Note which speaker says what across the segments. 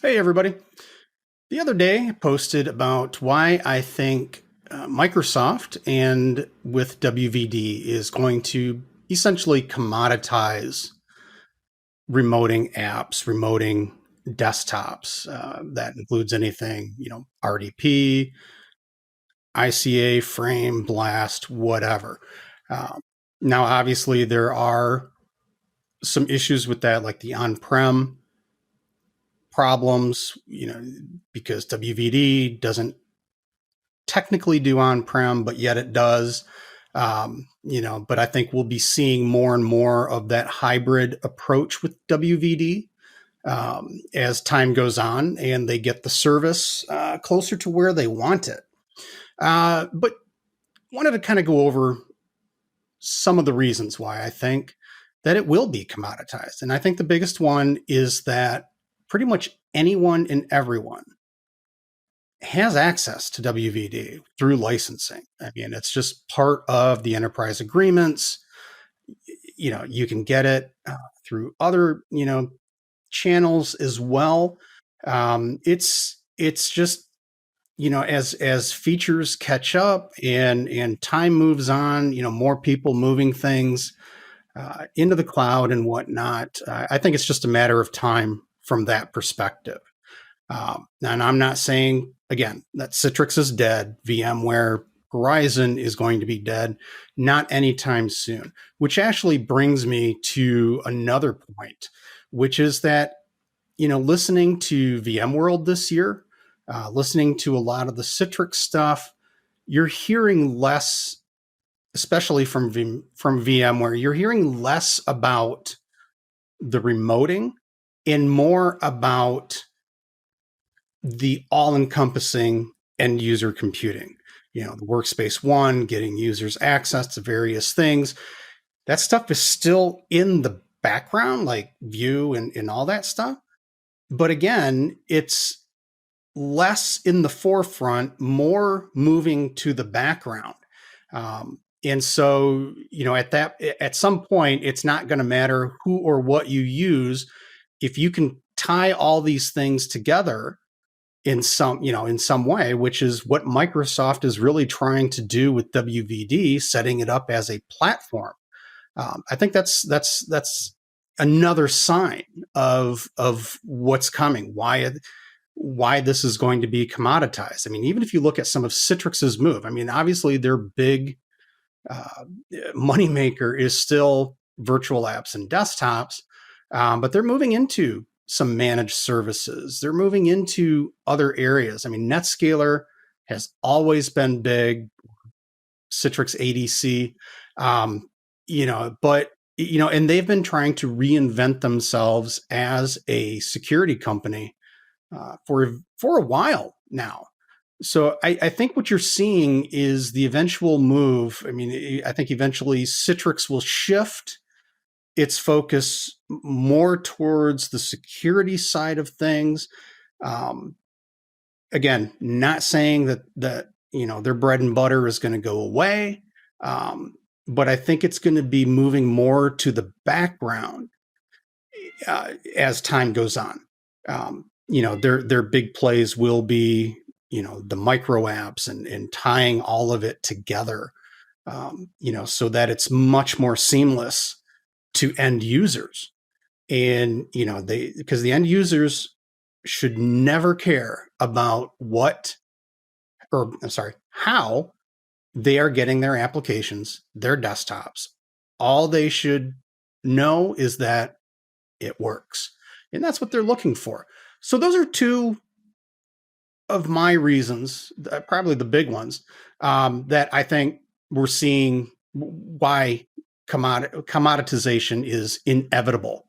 Speaker 1: Hey, everybody. The other day, I posted about why I think Microsoft and with WVD is going to essentially commoditize remoting apps, remoting desktops. That includes anything, RDP, ICA, Frame, Blast, whatever. Uh, Now, obviously, there are some issues with that, like the on-prem problems, because WVD doesn't technically do on-prem, but yet it does. But I think we'll be seeing more and more of that hybrid approach with WVD as time goes on and they get the service closer to where they want it. But wanted to kind of go over some of the reasons why I think that it will be commoditized. And I think the biggest one is that pretty much anyone and everyone has access to WVD through licensing. I mean, it's just part of the enterprise agreements. You can get it through other, channels as well. It's just, as features catch up and time moves on, more people moving things into the cloud and whatnot. I think it's just a matter of time from that perspective. And I'm not saying, again, that Citrix is dead, VMware Horizon is going to be dead, not anytime soon, which actually brings me to another point, which is that, listening to VMworld this year, listening to a lot of the Citrix stuff, you're hearing less, especially from VMware, you're hearing less about the remoting and more about the all-encompassing end user computing. The workspace one, getting users access to various things. That stuff is still in the background, like View and all that stuff. But again, it's less in the forefront, more moving to the background. And so, at some point, it's not going to matter who or what you use. If you can tie all these things together in some way, which is what Microsoft is really trying to do with WVD, setting it up as a platform. I think that's another sign of what's coming. Why this is going to be commoditized. I mean, even if you look at some of Citrix's move, I mean, obviously their big moneymaker is still virtual apps and desktops, but they're moving into some managed services. They're moving into other areas. I mean, NetScaler has always been big, Citrix ADC, but and they've been trying to reinvent themselves as a security company for a while now. So I think what you're seeing is the eventual move. I mean, I think eventually Citrix will shift its focus more towards the security side of things. Again, not saying that their bread and butter is going to go away, but I think it's going to be moving more to the background as time goes on. Their big plays will be the micro apps and tying all of it together, so that it's much more seamless to end users. And because the end users should never care about how they are getting their applications, their desktops. All they should know is that it works, and that's what they're looking for. So those are two of my reasons, probably the big ones, that I think we're seeing why commoditization is inevitable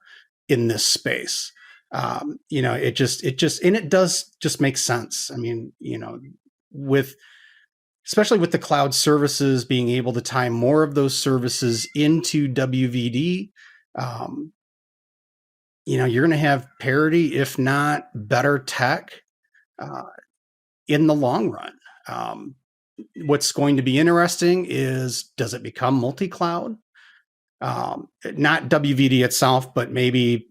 Speaker 1: in this space. It just, and it does just make sense. I mean, especially with the cloud services being able to tie more of those services into WVD, you're going to have parity, if not better tech, in the long run. What's going to be interesting is, does it become multi-cloud? Not WVD itself, but maybe,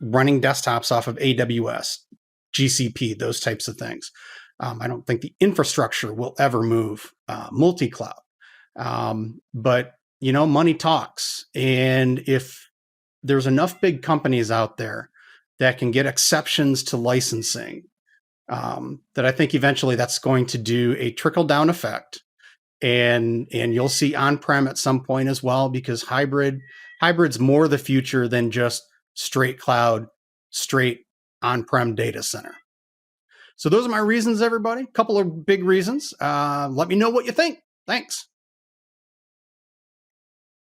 Speaker 1: running desktops off of AWS, GCP, those types of things. I don't think the infrastructure will ever move multi-cloud. But money talks, and if there's enough big companies out there that can get exceptions to licensing, that I think eventually that's going to do a trickle down effect, and you'll see on-prem at some point as well, because hybrid's more the future than just straight cloud, straight on-prem data center. So those are my reasons, everybody. A couple of big reasons. Let me know what you think. Thanks.